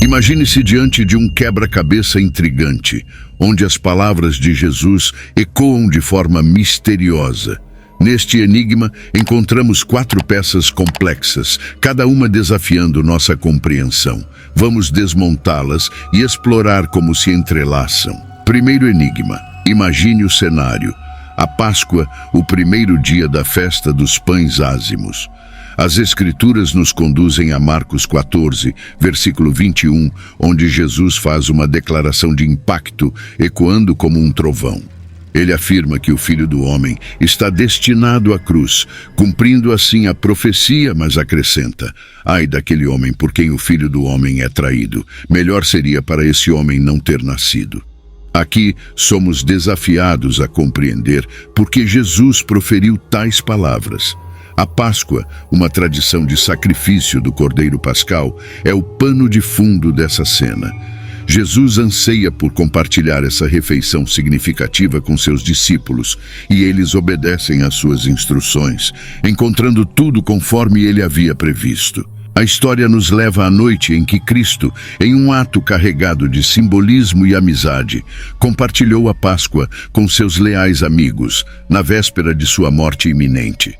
Imagine-se diante de um quebra-cabeça intrigante, onde as palavras de Jesus ecoam de forma misteriosa. Neste enigma, encontramos 4 peças complexas, cada uma desafiando nossa compreensão. Vamos desmontá-las e explorar como se entrelaçam. Primeiro enigma. Imagine o cenário. A Páscoa, o primeiro dia da festa dos pães ázimos. As Escrituras nos conduzem a Marcos 14, versículo 21, onde Jesus faz uma declaração de impacto, ecoando como um trovão. Ele afirma que o Filho do Homem está destinado à cruz, cumprindo assim a profecia, mas acrescenta: ai daquele homem por quem o Filho do Homem é traído. Melhor seria para esse homem não ter nascido. Aqui somos desafiados a compreender por que Jesus proferiu tais palavras. A Páscoa, uma tradição de sacrifício do Cordeiro Pascal, é o pano de fundo dessa cena. Jesus anseia por compartilhar essa refeição significativa com seus discípulos, e eles obedecem às suas instruções, encontrando tudo conforme ele havia previsto. A história nos leva à noite em que Cristo, em um ato carregado de simbolismo e amizade, compartilhou a Páscoa com seus leais amigos, na véspera de sua morte iminente.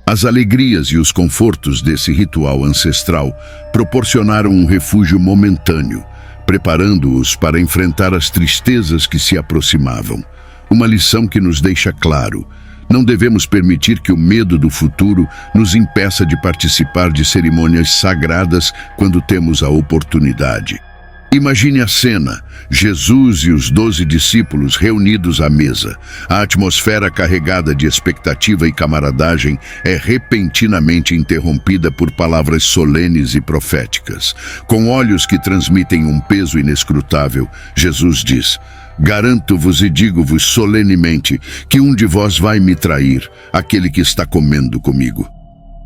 As alegrias e os confortos desse ritual ancestral proporcionaram um refúgio momentâneo, preparando-os para enfrentar as tristezas que se aproximavam. Uma lição que nos deixa claro: não devemos permitir que o medo do futuro nos impeça de participar de cerimônias sagradas quando temos a oportunidade. Imagine a cena: Jesus e os 12 discípulos reunidos à mesa. A atmosfera carregada de expectativa e camaradagem é repentinamente interrompida por palavras solenes e proféticas. Com olhos que transmitem um peso inescrutável, Jesus diz: garanto-vos e digo-vos solenemente que um de vós vai me trair, aquele que está comendo comigo.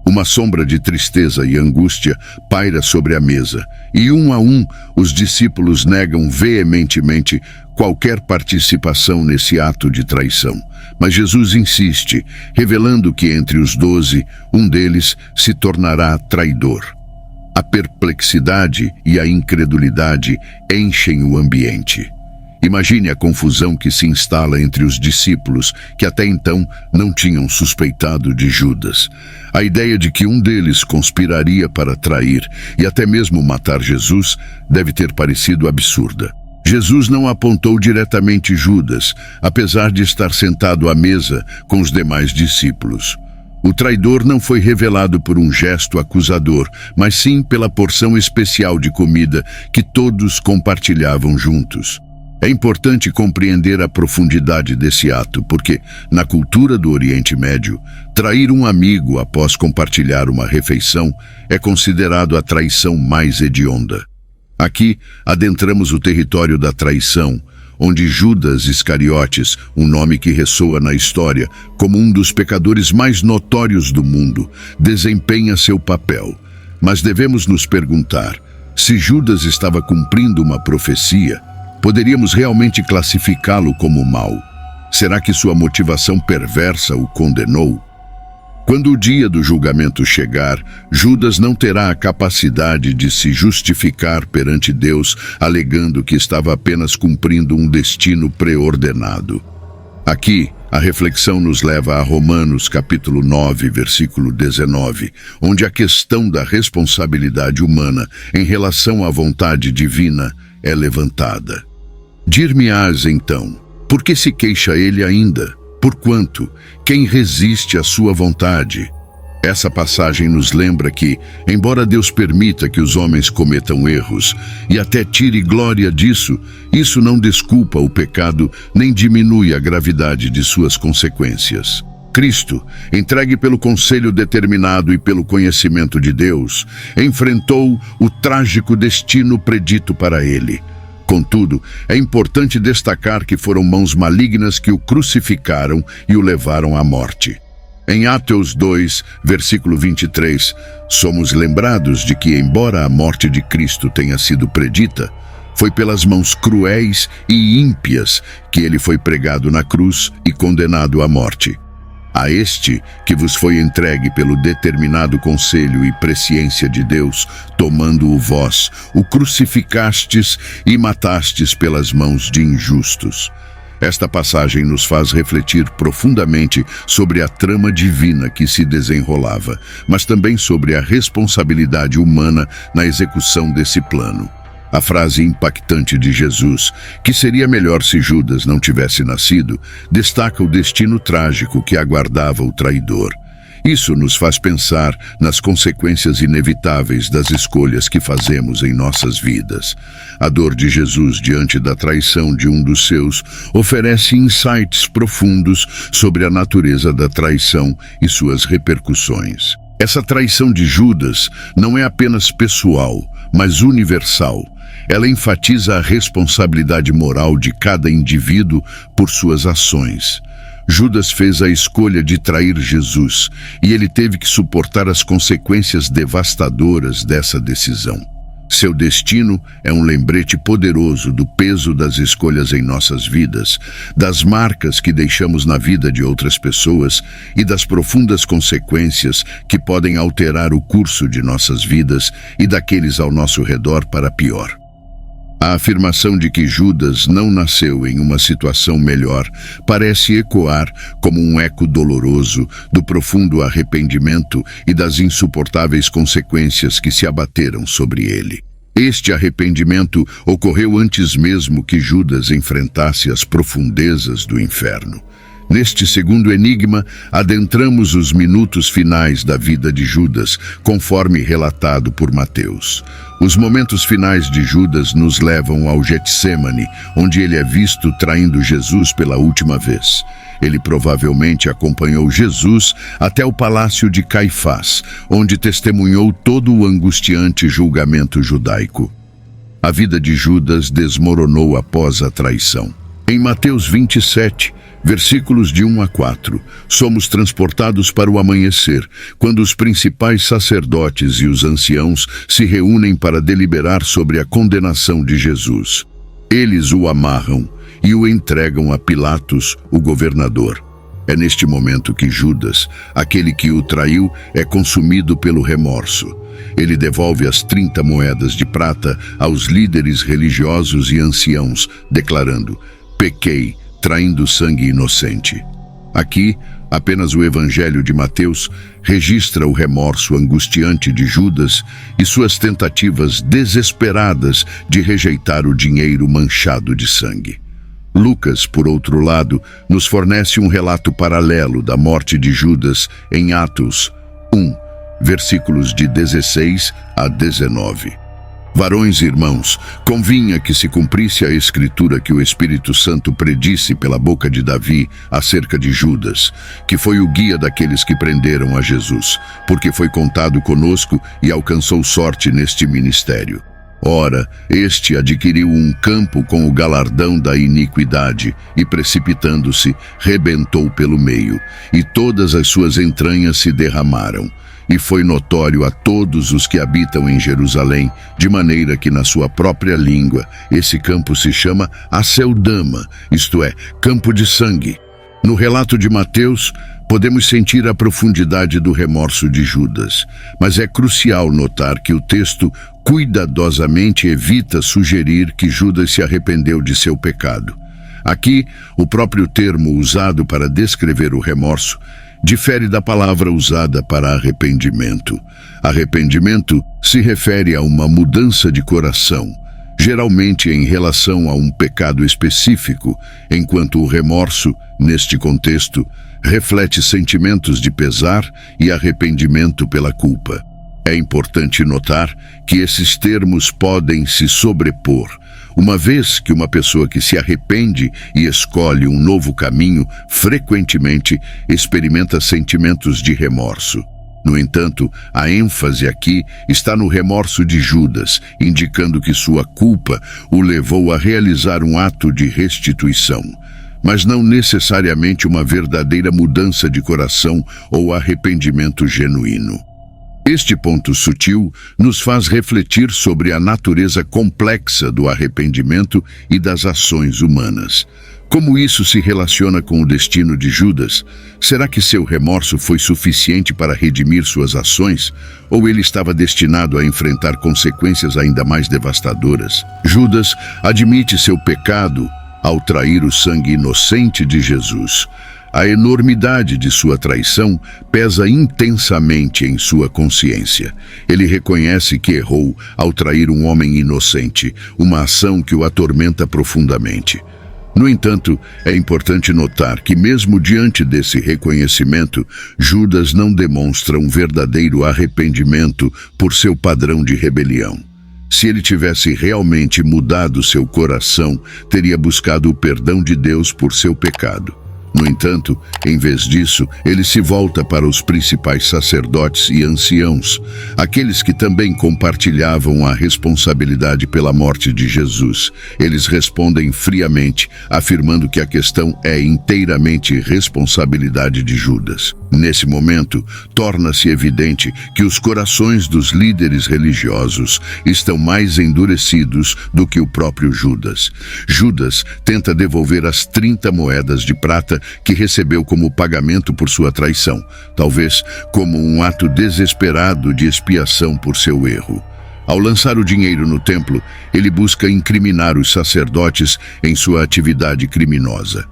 Uma sombra de tristeza e angústia paira sobre a mesa, e um a um os discípulos negam veementemente qualquer participação nesse ato de traição. Mas Jesus insiste, revelando que entre os 12, um deles se tornará traidor. A perplexidade e a incredulidade enchem o ambiente. Imagine a confusão que se instala entre os discípulos, que até então não tinham suspeitado de Judas. A ideia de que um deles conspiraria para trair e até mesmo matar Jesus deve ter parecido absurda. Jesus não apontou diretamente Judas, apesar de estar sentado à mesa com os demais discípulos. O traidor não foi revelado por um gesto acusador, mas sim pela porção especial de comida que todos compartilhavam juntos. É importante compreender a profundidade desse ato, porque, na cultura do Oriente Médio, trair um amigo após compartilhar uma refeição é considerado a traição mais hedionda. Aqui, adentramos o território da traição, onde Judas Iscariotes, um nome que ressoa na história como um dos pecadores mais notórios do mundo, desempenha seu papel. Mas devemos nos perguntar: se Judas estava cumprindo uma profecia, poderíamos realmente classificá-lo como mau? Será que sua motivação perversa o condenou? Quando o dia do julgamento chegar, Judas não terá a capacidade de se justificar perante Deus, alegando que estava apenas cumprindo um destino preordenado. Aqui, a reflexão nos leva a Romanos capítulo 9, versículo 19, onde a questão da responsabilidade humana em relação à vontade divina é levantada. Dir-me-ás então, por que se queixa ele ainda? Porquanto, quem resiste à sua vontade? Essa passagem nos lembra que, embora Deus permita que os homens cometam erros e até tire glória disso, isso não desculpa o pecado nem diminui a gravidade de suas consequências. Cristo, entregue pelo conselho determinado e pelo conhecimento de Deus, enfrentou o trágico destino predito para ele. Contudo, é importante destacar que foram mãos malignas que o crucificaram e o levaram à morte. Em Atos 2, versículo 23, somos lembrados de que, embora a morte de Cristo tenha sido predita, foi pelas mãos cruéis e ímpias que ele foi pregado na cruz e condenado à morte. A este que vos foi entregue pelo determinado conselho e presciência de Deus, tomando-o vós, o crucificastes e matastes pelas mãos de injustos. Esta passagem nos faz refletir profundamente sobre a trama divina que se desenrolava, mas também sobre a responsabilidade humana na execução desse plano. A frase impactante de Jesus, que seria melhor se Judas não tivesse nascido, destaca o destino trágico que aguardava o traidor. Isso nos faz pensar nas consequências inevitáveis das escolhas que fazemos em nossas vidas. A dor de Jesus diante da traição de um dos seus oferece insights profundos sobre a natureza da traição e suas repercussões. Essa traição de Judas não é apenas pessoal, mas universal. Ela enfatiza a responsabilidade moral de cada indivíduo por suas ações. Judas fez a escolha de trair Jesus e ele teve que suportar as consequências devastadoras dessa decisão. Seu destino é um lembrete poderoso do peso das escolhas em nossas vidas, das marcas que deixamos na vida de outras pessoas e das profundas consequências que podem alterar o curso de nossas vidas e daqueles ao nosso redor para pior. A afirmação de que Judas não nasceu em uma situação melhor parece ecoar como um eco doloroso do profundo arrependimento e das insuportáveis consequências que se abateram sobre ele. Este arrependimento ocorreu antes mesmo que Judas enfrentasse as profundezas do inferno. Neste segundo enigma, adentramos os minutos finais da vida de Judas, conforme relatado por Mateus. Os momentos finais de Judas nos levam ao Getsêmani, onde ele é visto traindo Jesus pela última vez. Ele provavelmente acompanhou Jesus até o palácio de Caifás, onde testemunhou todo o angustiante julgamento judaico. A vida de Judas desmoronou após a traição. Em Mateus 27, versículos de 1 a 4, somos transportados para o amanhecer, quando os principais sacerdotes e os anciãos se reúnem para deliberar sobre a condenação de Jesus. Eles o amarram e o entregam a Pilatos, o governador. É neste momento que Judas, aquele que o traiu, é consumido pelo remorso. Ele devolve as 30 moedas de prata aos líderes religiosos e anciãos, declarando: "Pequei, traindo sangue inocente." Aqui, apenas o Evangelho de Mateus registra o remorso angustiante de Judas e suas tentativas desesperadas de rejeitar o dinheiro manchado de sangue. Lucas, por outro lado, nos fornece um relato paralelo da morte de Judas em Atos 1, versículos de 16 a 19. Varões e irmãos, convinha que se cumprisse a escritura que o Espírito Santo predisse pela boca de Davi acerca de Judas, que foi o guia daqueles que prenderam a Jesus, porque foi contado conosco e alcançou sorte neste ministério. Ora, este adquiriu um campo com o galardão da iniquidade e, precipitando-se, rebentou pelo meio, e todas as suas entranhas se derramaram. E foi notório a todos os que habitam em Jerusalém, de maneira que na sua própria língua esse campo se chama Aceldama, isto é, campo de sangue. No relato de Mateus, podemos sentir a profundidade do remorso de Judas, mas é crucial notar que o texto cuidadosamente evita sugerir que Judas se arrependeu de seu pecado. Aqui, o próprio termo usado para descrever o remorso difere da palavra usada para arrependimento. Arrependimento se refere a uma mudança de coração, geralmente em relação a um pecado específico, enquanto o remorso, neste contexto, reflete sentimentos de pesar e arrependimento pela culpa. É importante notar que esses termos podem se sobrepor, uma vez que uma pessoa que se arrepende e escolhe um novo caminho, frequentemente experimenta sentimentos de remorso. No entanto, a ênfase aqui está no remorso de Judas, indicando que sua culpa o levou a realizar um ato de restituição, mas não necessariamente uma verdadeira mudança de coração ou arrependimento genuíno. Este ponto sutil nos faz refletir sobre a natureza complexa do arrependimento e das ações humanas. Como isso se relaciona com o destino de Judas? Será que seu remorso foi suficiente para redimir suas ações? Ou ele estava destinado a enfrentar consequências ainda mais devastadoras? Judas admite seu pecado ao trair o sangue inocente de Jesus. A enormidade de sua traição pesa intensamente em sua consciência. Ele reconhece que errou ao trair um homem inocente, uma ação que o atormenta profundamente. No entanto, é importante notar que mesmo diante desse reconhecimento, Judas não demonstra um verdadeiro arrependimento por seu padrão de rebelião. Se ele tivesse realmente mudado seu coração, teria buscado o perdão de Deus por seu pecado. No entanto, em vez disso, ele se volta para os principais sacerdotes e anciãos, aqueles que também compartilhavam a responsabilidade pela morte de Jesus. Eles respondem friamente, afirmando que a questão é inteiramente responsabilidade de Judas. Nesse momento, torna-se evidente que os corações dos líderes religiosos estão mais endurecidos do que o próprio Judas. Judas tenta devolver as 30 moedas de prata que recebeu como pagamento por sua traição, talvez como um ato desesperado de expiação por seu erro. Ao lançar o dinheiro no templo, ele busca incriminar os sacerdotes em sua atividade criminosa.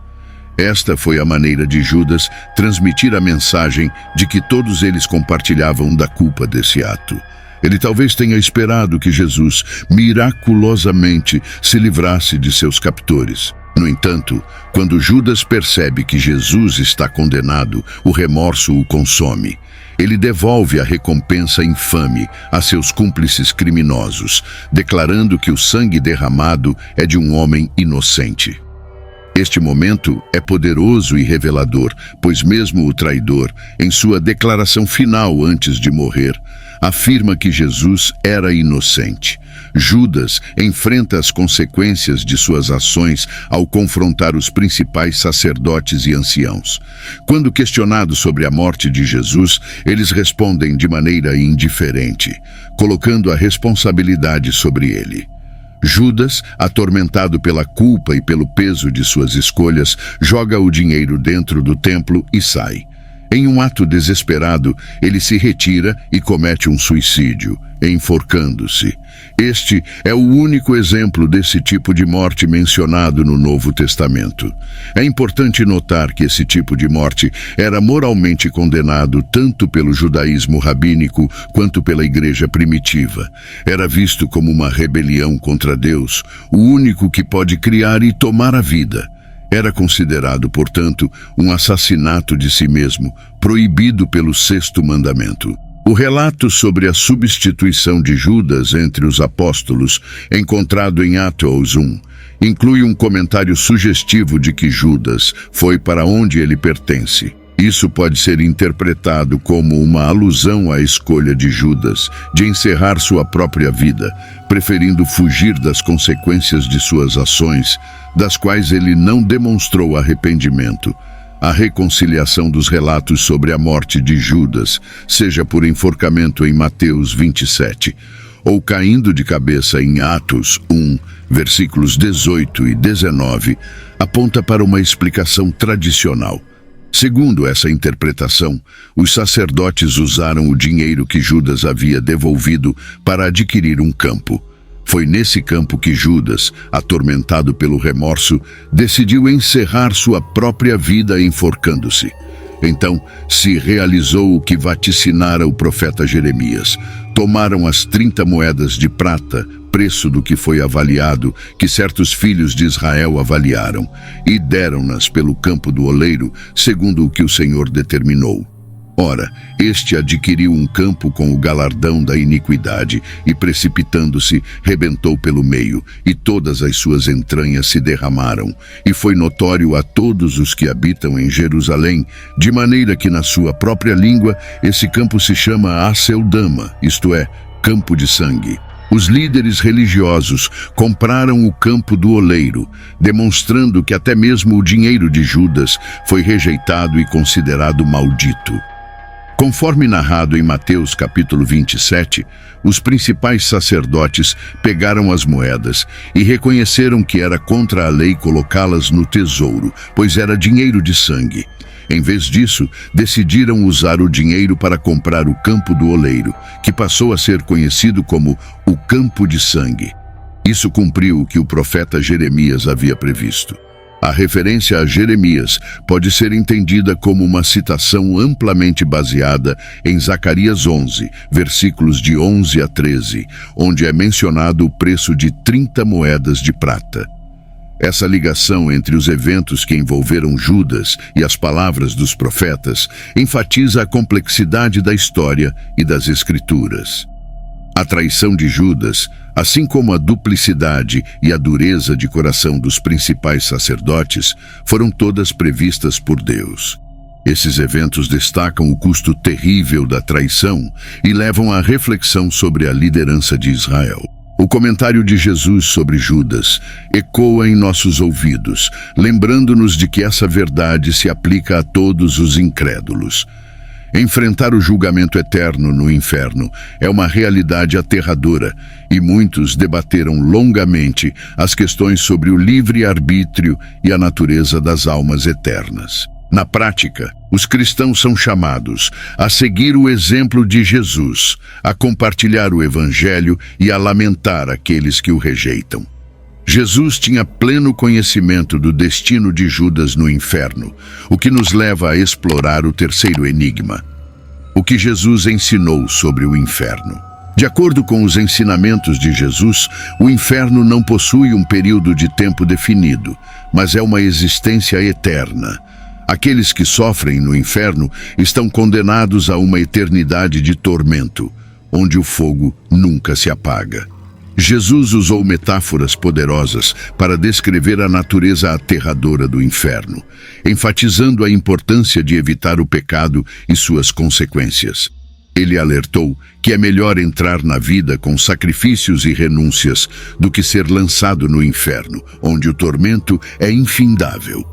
Esta foi a maneira de Judas transmitir a mensagem de que todos eles compartilhavam da culpa desse ato. Ele talvez tenha esperado que Jesus miraculosamente se livrasse de seus captores. No entanto, quando Judas percebe que Jesus está condenado, o remorso o consome. Ele devolve a recompensa infame a seus cúmplices criminosos, declarando que o sangue derramado é de um homem inocente. Este momento é poderoso e revelador, pois mesmo o traidor, em sua declaração final antes de morrer, afirma que Jesus era inocente. Judas enfrenta as consequências de suas ações ao confrontar os principais sacerdotes e anciãos. Quando questionados sobre a morte de Jesus, eles respondem de maneira indiferente, colocando a responsabilidade sobre ele. Judas, atormentado pela culpa e pelo peso de suas escolhas, joga o dinheiro dentro do templo e sai. Em um ato desesperado, ele se retira e comete um suicídio, enforcando-se. Este é o único exemplo desse tipo de morte mencionado no Novo Testamento. É importante notar que esse tipo de morte era moralmente condenado tanto pelo judaísmo rabínico quanto pela igreja primitiva. Era visto como uma rebelião contra Deus, o único que pode criar e tomar a vida. Era considerado, portanto, um assassinato de si mesmo, proibido pelo sexto mandamento. O relato sobre a substituição de Judas entre os apóstolos, encontrado em Atos 1, inclui um comentário sugestivo de que Judas foi para onde ele pertence. Isso pode ser interpretado como uma alusão à escolha de Judas de encerrar sua própria vida, preferindo fugir das consequências de suas ações, das quais ele não demonstrou arrependimento. A reconciliação dos relatos sobre a morte de Judas, seja por enforcamento em Mateus 27, ou caindo de cabeça em Atos 1, versículos 18 e 19, aponta para uma explicação tradicional. Segundo essa interpretação, os sacerdotes usaram o dinheiro que Judas havia devolvido para adquirir um campo. Foi nesse campo que Judas, atormentado pelo remorso, decidiu encerrar sua própria vida enforcando-se. Então se realizou o que vaticinara o profeta Jeremias. Tomaram as 30 moedas de prata, preço do que foi avaliado, que certos filhos de Israel avaliaram, e deram-nas pelo campo do oleiro, segundo o que o Senhor determinou. Ora, este adquiriu um campo com o galardão da iniquidade, e precipitando-se, rebentou pelo meio, e todas as suas entranhas se derramaram. E foi notório a todos os que habitam em Jerusalém, de maneira que na sua própria língua esse campo se chama Aceldama, isto é, campo de sangue. Os líderes religiosos compraram o campo do oleiro, demonstrando que até mesmo o dinheiro de Judas foi rejeitado e considerado maldito. Conforme narrado em Mateus capítulo 27, os principais sacerdotes pegaram as moedas e reconheceram que era contra a lei colocá-las no tesouro, pois era dinheiro de sangue. Em vez disso, decidiram usar o dinheiro para comprar o campo do oleiro, que passou a ser conhecido como o campo de sangue. Isso cumpriu o que o profeta Jeremias havia previsto. A referência a Jeremias pode ser entendida como uma citação amplamente baseada em Zacarias 11, versículos de 11 a 13, onde é mencionado o preço de 30 moedas de prata. Essa ligação entre os eventos que envolveram Judas e as palavras dos profetas enfatiza a complexidade da história e das Escrituras. A traição de Judas, assim como a duplicidade e a dureza de coração dos principais sacerdotes, foram todas previstas por Deus. Esses eventos destacam o custo terrível da traição e levam à reflexão sobre a liderança de Israel. O comentário de Jesus sobre Judas ecoa em nossos ouvidos, lembrando-nos de que essa verdade se aplica a todos os incrédulos. Enfrentar o julgamento eterno no inferno é uma realidade aterradora e muitos debateram longamente as questões sobre o livre-arbítrio e a natureza das almas eternas. Na prática, os cristãos são chamados a seguir o exemplo de Jesus, a compartilhar o Evangelho e a lamentar aqueles que o rejeitam. Jesus tinha pleno conhecimento do destino de Judas no inferno, o que nos leva a explorar o terceiro enigma. O que Jesus ensinou sobre o inferno? De acordo com os ensinamentos de Jesus, o inferno não possui um período de tempo definido, mas é uma existência eterna. Aqueles que sofrem no inferno estão condenados a uma eternidade de tormento, onde o fogo nunca se apaga. Jesus usou metáforas poderosas para descrever a natureza aterradora do inferno, enfatizando a importância de evitar o pecado e suas consequências. Ele alertou que é melhor entrar na vida com sacrifícios e renúncias do que ser lançado no inferno, onde o tormento é infindável.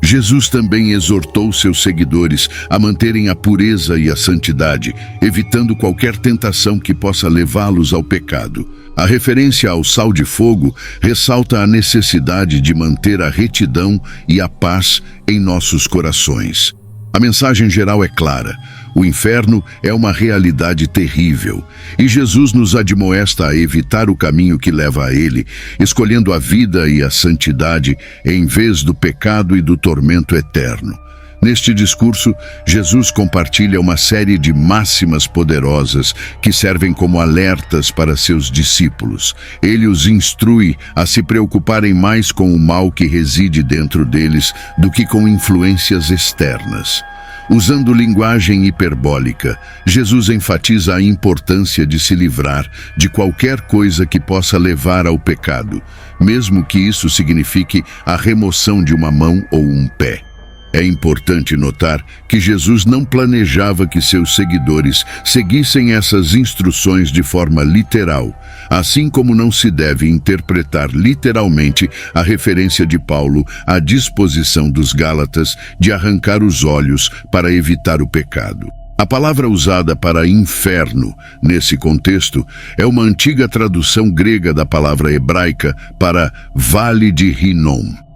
Jesus também exortou seus seguidores a manterem a pureza e a santidade, evitando qualquer tentação que possa levá-los ao pecado. A referência ao sal de fogo ressalta a necessidade de manter a retidão e a paz em nossos corações. A mensagem geral é clara. O inferno é uma realidade terrível, e Jesus nos admoesta a evitar o caminho que leva a ele, escolhendo a vida e a santidade em vez do pecado e do tormento eterno. Neste discurso, Jesus compartilha uma série de máximas poderosas que servem como alertas para seus discípulos. Ele os instrui a se preocuparem mais com o mal que reside dentro deles do que com influências externas. Usando linguagem hiperbólica, Jesus enfatiza a importância de se livrar de qualquer coisa que possa levar ao pecado, mesmo que isso signifique a remoção de uma mão ou um pé. É importante notar que Jesus não planejava que seus seguidores seguissem essas instruções de forma literal, assim como não se deve interpretar literalmente a referência de Paulo à disposição dos Gálatas de arrancar os olhos para evitar o pecado. A palavra usada para inferno, nesse contexto, é uma antiga tradução grega da palavra hebraica para Vale de Hinnom.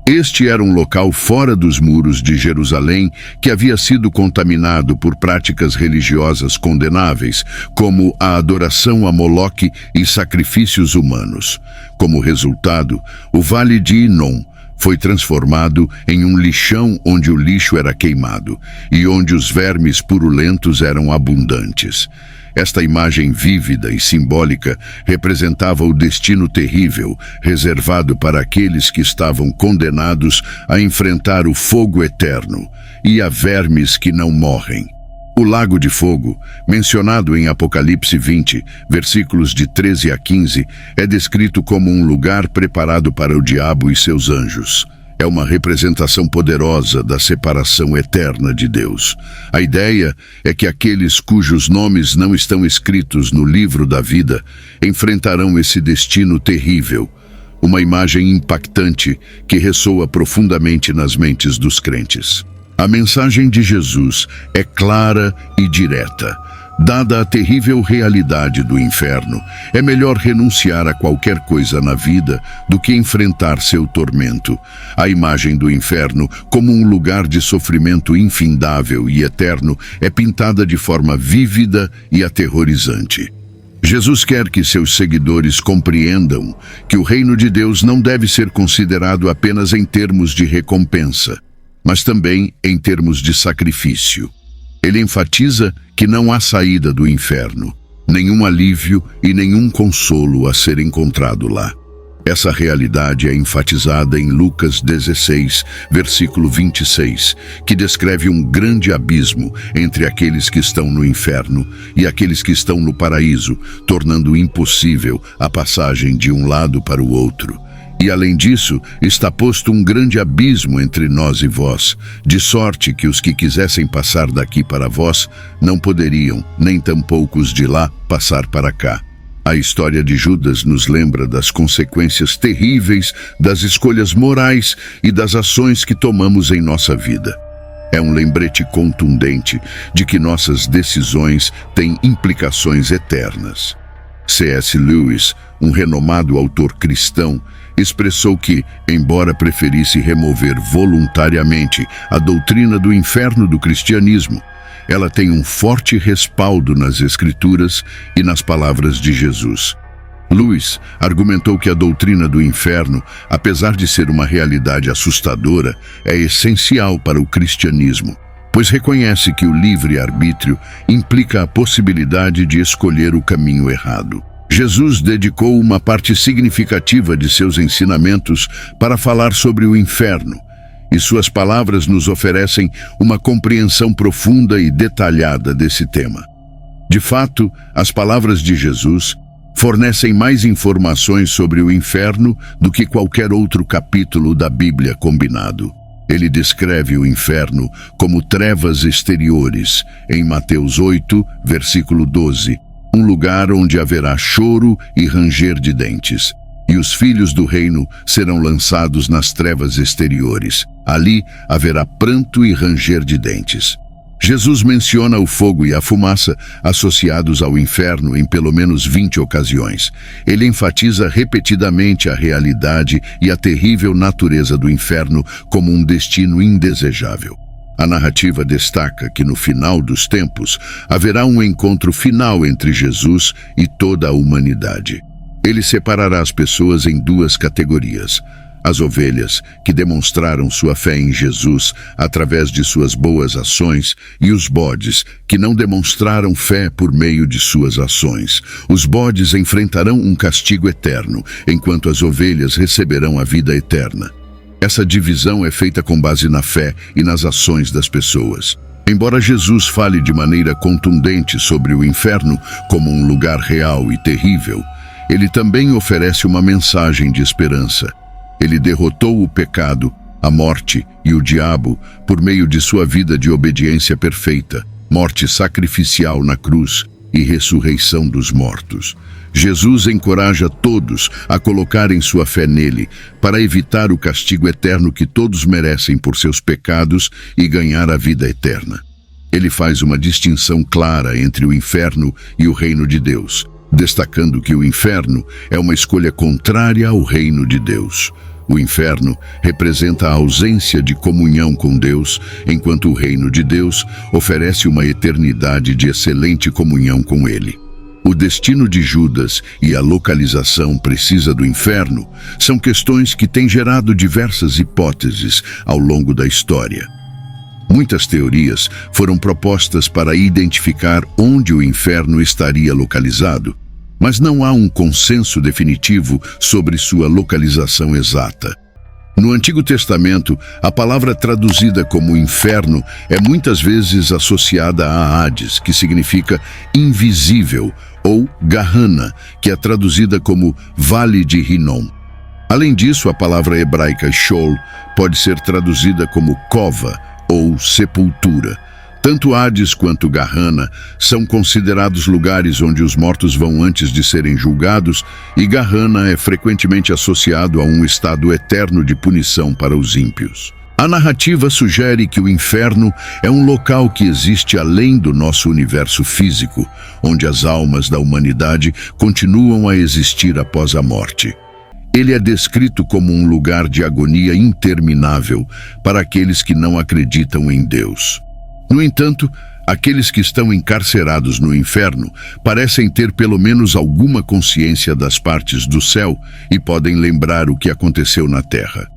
Este era um local fora dos muros de Jerusalém que havia sido contaminado por práticas religiosas condenáveis, como a adoração a Moloque e sacrifícios humanos. Como resultado, o Vale de Hinnom foi transformado em um lixão onde o lixo era queimado e onde os vermes purulentos eram abundantes. Esta imagem vívida e simbólica representava o destino terrível reservado para aqueles que estavam condenados a enfrentar o fogo eterno e a vermes que não morrem. O Lago de Fogo, mencionado em Apocalipse 20, versículos de 13 a 15, é descrito como um lugar preparado para o diabo e seus anjos. É uma representação poderosa da separação eterna de Deus. A ideia é que aqueles cujos nomes não estão escritos no livro da vida enfrentarão esse destino terrível. Uma imagem impactante que ressoa profundamente nas mentes dos crentes. A mensagem de Jesus é clara e direta. Dada a terrível realidade do inferno, é melhor renunciar a qualquer coisa na vida do que enfrentar seu tormento. A imagem do inferno como um lugar de sofrimento infindável e eterno é pintada de forma vívida e aterrorizante. Jesus quer que seus seguidores compreendam que o reino de Deus não deve ser considerado apenas em termos de recompensa, mas também em termos de sacrifício. Ele enfatiza que não há saída do inferno, nenhum alívio e nenhum consolo a ser encontrado lá. Essa realidade é enfatizada em Lucas 16, versículo 26, que descreve um grande abismo entre aqueles que estão no inferno e aqueles que estão no paraíso, tornando impossível a passagem de um lado para o outro. E além disso, está posto um grande abismo entre nós e vós, de sorte que os que quisessem passar daqui para vós não poderiam, nem tampouco os de lá passar para cá. A história de Judas nos lembra das consequências terríveis das escolhas morais e das ações que tomamos em nossa vida. É um lembrete contundente de que nossas decisões têm implicações eternas. C.S. Lewis, um renomado autor cristão, expressou que, embora preferisse remover voluntariamente a doutrina do inferno do cristianismo, ela tem um forte respaldo nas Escrituras e nas palavras de Jesus. Lewis argumentou que a doutrina do inferno, apesar de ser uma realidade assustadora, é essencial para o cristianismo, pois reconhece que o livre-arbítrio implica a possibilidade de escolher o caminho errado. Jesus dedicou uma parte significativa de seus ensinamentos para falar sobre o inferno, e suas palavras nos oferecem uma compreensão profunda e detalhada desse tema. De fato, as palavras de Jesus fornecem mais informações sobre o inferno do que qualquer outro capítulo da Bíblia combinado. Ele descreve o inferno como trevas exteriores, em Mateus 8, versículo 12, um lugar onde haverá choro e ranger de dentes, e os filhos do reino serão lançados nas trevas exteriores. Ali haverá pranto e ranger de dentes. Jesus menciona o fogo e a fumaça associados ao inferno em pelo menos 20 ocasiões. Ele enfatiza repetidamente a realidade e a terrível natureza do inferno como um destino indesejável. A narrativa destaca que no final dos tempos haverá um encontro final entre Jesus e toda a humanidade. Ele separará as pessoas em duas categorias: as ovelhas, que demonstraram sua fé em Jesus através de suas boas ações, e os bodes, que não demonstraram fé por meio de suas ações. Os bodes enfrentarão um castigo eterno, enquanto as ovelhas receberão a vida eterna. Essa divisão é feita com base na fé e nas ações das pessoas. Embora Jesus fale de maneira contundente sobre o inferno como um lugar real e terrível, ele também oferece uma mensagem de esperança. Ele derrotou o pecado, a morte e o diabo por meio de sua vida de obediência perfeita, morte sacrificial na cruz e ressurreição dos mortos. Jesus encoraja todos a colocarem sua fé nele para evitar o castigo eterno que todos merecem por seus pecados e ganhar a vida eterna. Ele faz uma distinção clara entre o inferno e o reino de Deus, destacando que o inferno é uma escolha contrária ao reino de Deus. O inferno representa a ausência de comunhão com Deus, enquanto o reino de Deus oferece uma eternidade de excelente comunhão com Ele. O destino de Judas e a localização precisa do inferno são questões que têm gerado diversas hipóteses ao longo da história. Muitas teorias foram propostas para identificar onde o inferno estaria localizado, mas não há um consenso definitivo sobre sua localização exata. No Antigo Testamento, a palavra traduzida como inferno é muitas vezes associada a Hades, que significa invisível, ou Gehenna, que é traduzida como Vale de Hinnom. Além disso, a palavra hebraica Sheol pode ser traduzida como cova ou sepultura. Tanto Hades quanto Gehenna são considerados lugares onde os mortos vão antes de serem julgados, e Gehenna é frequentemente associado a um estado eterno de punição para os ímpios. A narrativa sugere que o inferno é um local que existe além do nosso universo físico, onde as almas da humanidade continuam a existir após a morte. Ele é descrito como um lugar de agonia interminável para aqueles que não acreditam em Deus. No entanto, aqueles que estão encarcerados no inferno parecem ter pelo menos alguma consciência das partes do céu e podem lembrar o que aconteceu na terra.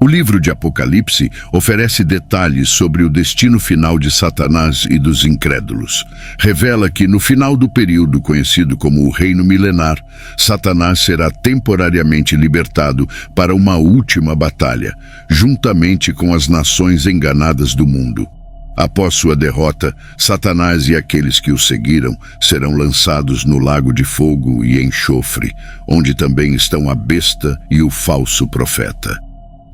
O livro de Apocalipse oferece detalhes sobre o destino final de Satanás e dos incrédulos. Revela que, no final do período conhecido como o Reino Milenar, Satanás será temporariamente libertado para uma última batalha, juntamente com as nações enganadas do mundo. Após sua derrota, Satanás e aqueles que o seguiram serão lançados no lago de fogo e enxofre, onde também estão a besta e o falso profeta.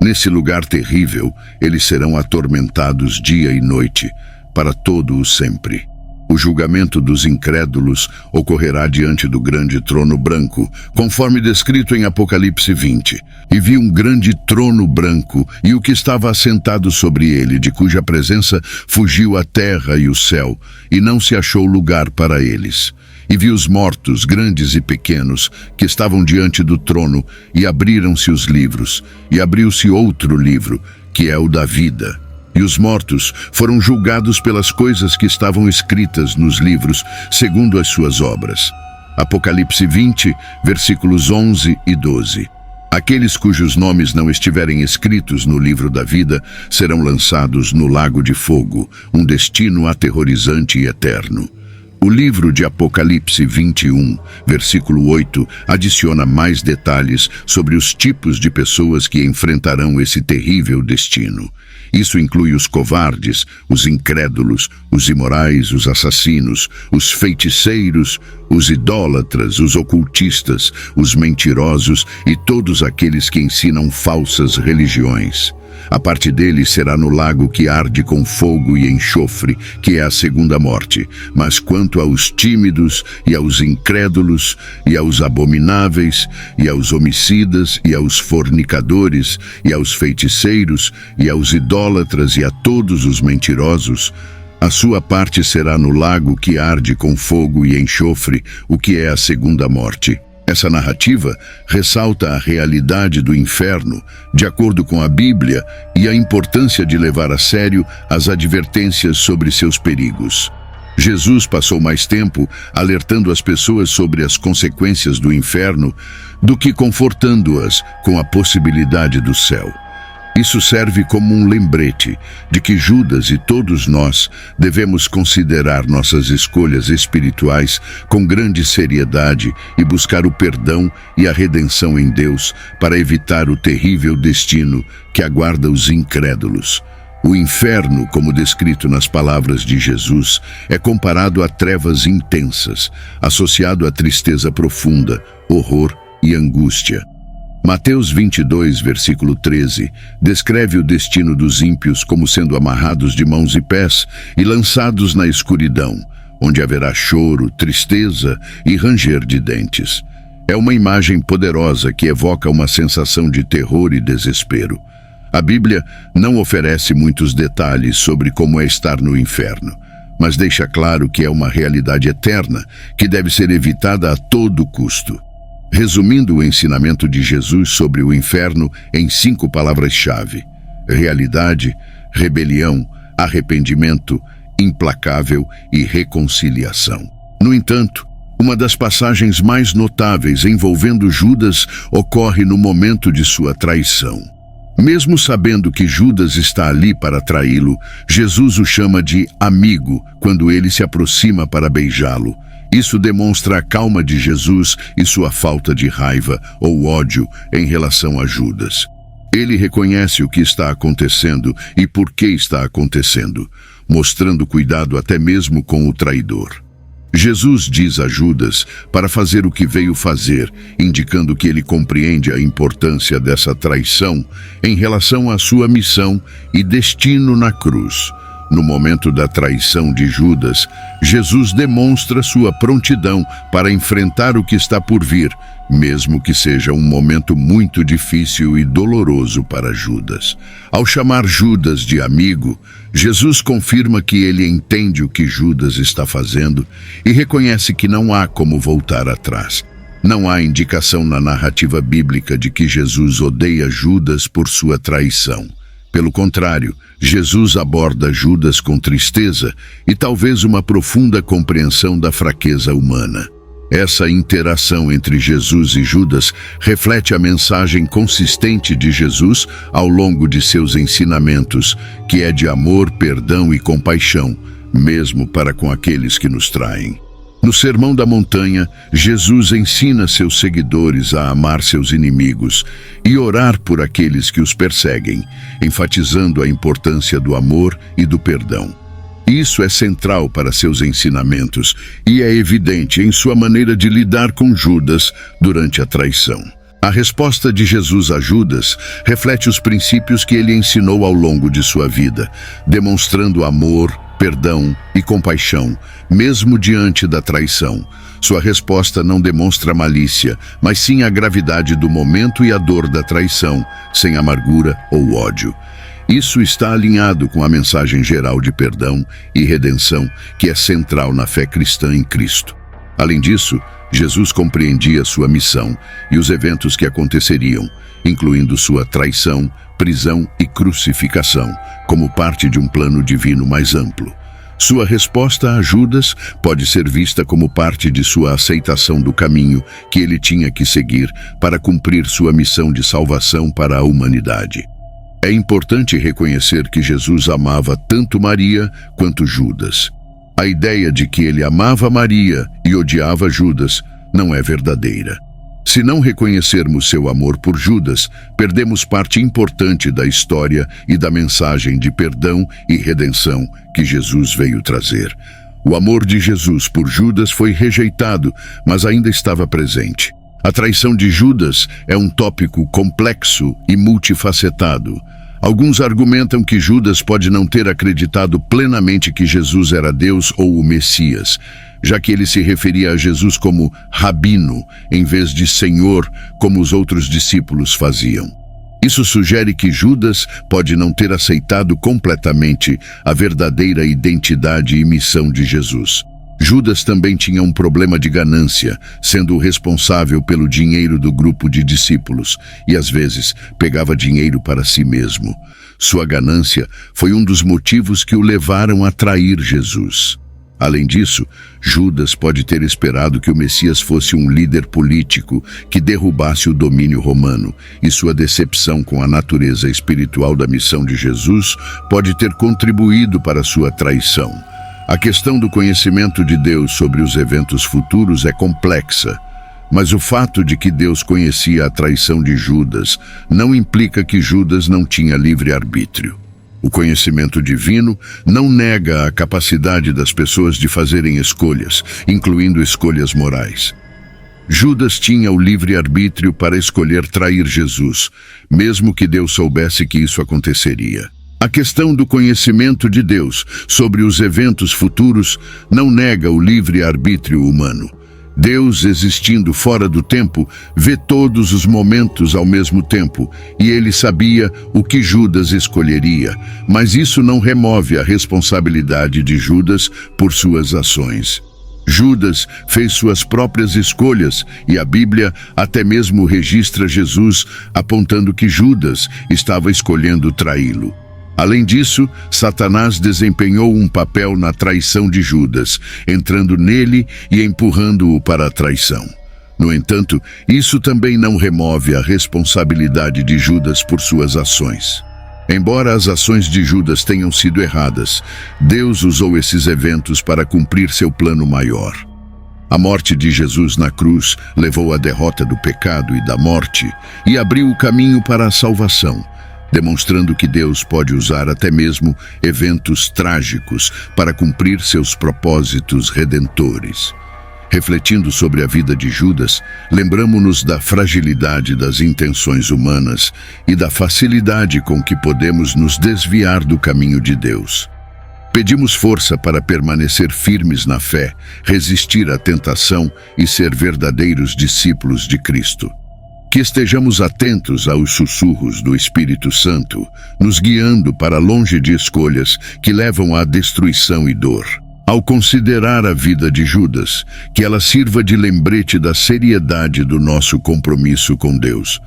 Nesse lugar terrível, eles serão atormentados dia e noite, para todo o sempre. O julgamento dos incrédulos ocorrerá diante do grande trono branco, conforme descrito em Apocalipse 20. E vi um grande trono branco, e o que estava assentado sobre ele, de cuja presença fugiu a terra e o céu, e não se achou lugar para eles. E vi os mortos, grandes e pequenos, que estavam diante do trono, e abriram-se os livros, e abriu-se outro livro, que é o da vida. E os mortos foram julgados pelas coisas que estavam escritas nos livros, segundo as suas obras. Apocalipse 20, versículos 11 e 12. Aqueles cujos nomes não estiverem escritos no livro da vida serão lançados no lago de fogo, um destino aterrorizante e eterno. O livro de Apocalipse 21, versículo 8, adiciona mais detalhes sobre os tipos de pessoas que enfrentarão esse terrível destino. Isso inclui os covardes, os incrédulos, os imorais, os assassinos, os feiticeiros, os idólatras, os ocultistas, os mentirosos e todos aqueles que ensinam falsas religiões. A parte deles será no lago que arde com fogo e enxofre, que é a segunda morte. Mas quanto aos tímidos, e aos incrédulos, e aos abomináveis, e aos homicidas, e aos fornicadores, e aos feiticeiros, e aos idólatras, e a todos os mentirosos, a sua parte será no lago que arde com fogo e enxofre, o que é a segunda morte. Essa narrativa ressalta a realidade do inferno, de acordo com a Bíblia, e a importância de levar a sério as advertências sobre seus perigos. Jesus passou mais tempo alertando as pessoas sobre as consequências do inferno do que confortando-as com a possibilidade do céu. Isso serve como um lembrete de que Judas e todos nós devemos considerar nossas escolhas espirituais com grande seriedade e buscar o perdão e a redenção em Deus para evitar o terrível destino que aguarda os incrédulos. O inferno, como descrito nas palavras de Jesus, é comparado a trevas intensas, associado a tristeza profunda, horror e angústia. Mateus 22, versículo 13, descreve o destino dos ímpios como sendo amarrados de mãos e pés e lançados na escuridão, onde haverá choro, tristeza e ranger de dentes. É uma imagem poderosa que evoca uma sensação de terror e desespero. A Bíblia não oferece muitos detalhes sobre como é estar no inferno, mas deixa claro que é uma realidade eterna que deve ser evitada a todo custo. Resumindo o ensinamento de Jesus sobre o inferno em 5 palavras-chave: realidade, rebelião, arrependimento, implacável e reconciliação. No entanto, uma das passagens mais notáveis envolvendo Judas ocorre no momento de sua traição. Mesmo sabendo que Judas está ali para traí-lo, Jesus o chama de amigo quando ele se aproxima para beijá-lo. Isso demonstra a calma de Jesus e sua falta de raiva ou ódio em relação a Judas. Ele reconhece o que está acontecendo e por que está acontecendo, mostrando cuidado até mesmo com o traidor. Jesus diz a Judas para fazer o que veio fazer, indicando que ele compreende a importância dessa traição em relação à sua missão e destino na cruz. No momento da traição de Judas, Jesus demonstra sua prontidão para enfrentar o que está por vir, mesmo que seja um momento muito difícil e doloroso para Judas. Ao chamar Judas de amigo, Jesus confirma que ele entende o que Judas está fazendo e reconhece que não há como voltar atrás. Não há indicação na narrativa bíblica de que Jesus odeia Judas por sua traição. Pelo contrário, Jesus aborda Judas com tristeza e talvez uma profunda compreensão da fraqueza humana. Essa interação entre Jesus e Judas reflete a mensagem consistente de Jesus ao longo de seus ensinamentos, que é de amor, perdão e compaixão, mesmo para com aqueles que nos traem. No Sermão da Montanha, Jesus ensina seus seguidores a amar seus inimigos e orar por aqueles que os perseguem, enfatizando a importância do amor e do perdão. Isso é central para seus ensinamentos e é evidente em sua maneira de lidar com Judas durante a traição. A resposta de Jesus a Judas reflete os princípios que ele ensinou ao longo de sua vida, demonstrando amor, perdão e compaixão, mesmo diante da traição. Sua resposta não demonstra malícia, mas sim a gravidade do momento e a dor da traição, sem amargura ou ódio. Isso está alinhado com a mensagem geral de perdão e redenção, que é central na fé cristã em Cristo. Além disso, Jesus compreendia sua missão e os eventos que aconteceriam, incluindo sua traição, prisão e crucificação, como parte de um plano divino mais amplo. Sua resposta a Judas pode ser vista como parte de sua aceitação do caminho que ele tinha que seguir para cumprir sua missão de salvação para a humanidade. É importante reconhecer que Jesus amava tanto Maria quanto Judas. A ideia de que ele amava Maria e odiava Judas não é verdadeira. Se não reconhecermos seu amor por Judas, perdemos parte importante da história e da mensagem de perdão e redenção que Jesus veio trazer. O amor de Jesus por Judas foi rejeitado, mas ainda estava presente. A traição de Judas é um tópico complexo e multifacetado. Alguns argumentam que Judas pode não ter acreditado plenamente que Jesus era Deus ou o Messias, já que ele se referia a Jesus como Rabino, em vez de Senhor, como os outros discípulos faziam. Isso sugere que Judas pode não ter aceitado completamente a verdadeira identidade e missão de Jesus. Judas também tinha um problema de ganância, sendo o responsável pelo dinheiro do grupo de discípulos, e às vezes pegava dinheiro para si mesmo. Sua ganância foi um dos motivos que o levaram a trair Jesus. Além disso, Judas pode ter esperado que o Messias fosse um líder político que derrubasse o domínio romano, e sua decepção com a natureza espiritual da missão de Jesus pode ter contribuído para sua traição. A questão do conhecimento de Deus sobre os eventos futuros é complexa, mas o fato de que Deus conhecia a traição de Judas não implica que Judas não tinha livre-arbítrio. O conhecimento divino não nega a capacidade das pessoas de fazerem escolhas, incluindo escolhas morais. Judas tinha o livre-arbítrio para escolher trair Jesus, mesmo que Deus soubesse que isso aconteceria. A questão do conhecimento de Deus sobre os eventos futuros não nega o livre-arbítrio humano. Deus, existindo fora do tempo, vê todos os momentos ao mesmo tempo, e ele sabia o que Judas escolheria, mas isso não remove a responsabilidade de Judas por suas ações. Judas fez suas próprias escolhas e a Bíblia até mesmo registra Jesus apontando que Judas estava escolhendo traí-lo. Além disso, Satanás desempenhou um papel na traição de Judas, entrando nele e empurrando-o para a traição. No entanto, isso também não remove a responsabilidade de Judas por suas ações. Embora as ações de Judas tenham sido erradas, Deus usou esses eventos para cumprir seu plano maior. A morte de Jesus na cruz levou à derrota do pecado e da morte e abriu o caminho para a salvação, demonstrando que Deus pode usar até mesmo eventos trágicos para cumprir seus propósitos redentores. Refletindo sobre a vida de Judas, lembramo-nos da fragilidade das intenções humanas e da facilidade com que podemos nos desviar do caminho de Deus. Pedimos força para permanecer firmes na fé, resistir à tentação e ser verdadeiros discípulos de Cristo. Que estejamos atentos aos sussurros do Espírito Santo, nos guiando para longe de escolhas que levam à destruição e dor. Ao considerar a vida de Judas, que ela sirva de lembrete da seriedade do nosso compromisso com Deus.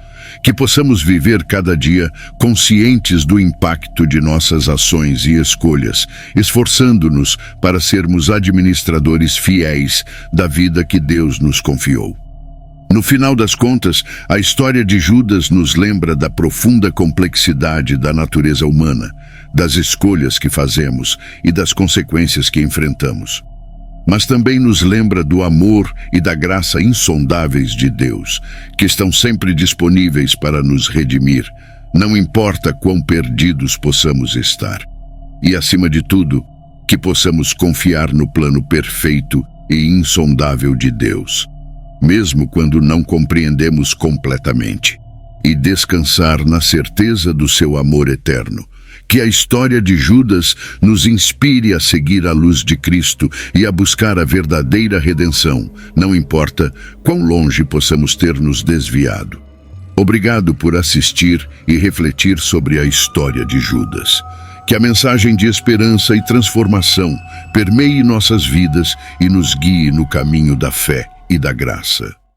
Que possamos viver cada dia conscientes do impacto de nossas ações e escolhas, esforçando-nos para sermos administradores fiéis da vida que Deus nos confiou. No final das contas, a história de Judas nos lembra da profunda complexidade da natureza humana, das escolhas que fazemos e das consequências que enfrentamos. Mas também nos lembra do amor e da graça insondáveis de Deus, que estão sempre disponíveis para nos redimir, não importa quão perdidos possamos estar. E, acima de tudo, que possamos confiar no plano perfeito e insondável de Deus, mesmo quando não compreendemos completamente, e descansar na certeza do seu amor eterno. Que a história de Judas nos inspire a seguir a luz de Cristo e a buscar a verdadeira redenção, não importa quão longe possamos ter nos desviado. Obrigado por assistir e refletir sobre a história de Judas. Que a mensagem de esperança e transformação permeie nossas vidas e nos guie no caminho da fé e da graça.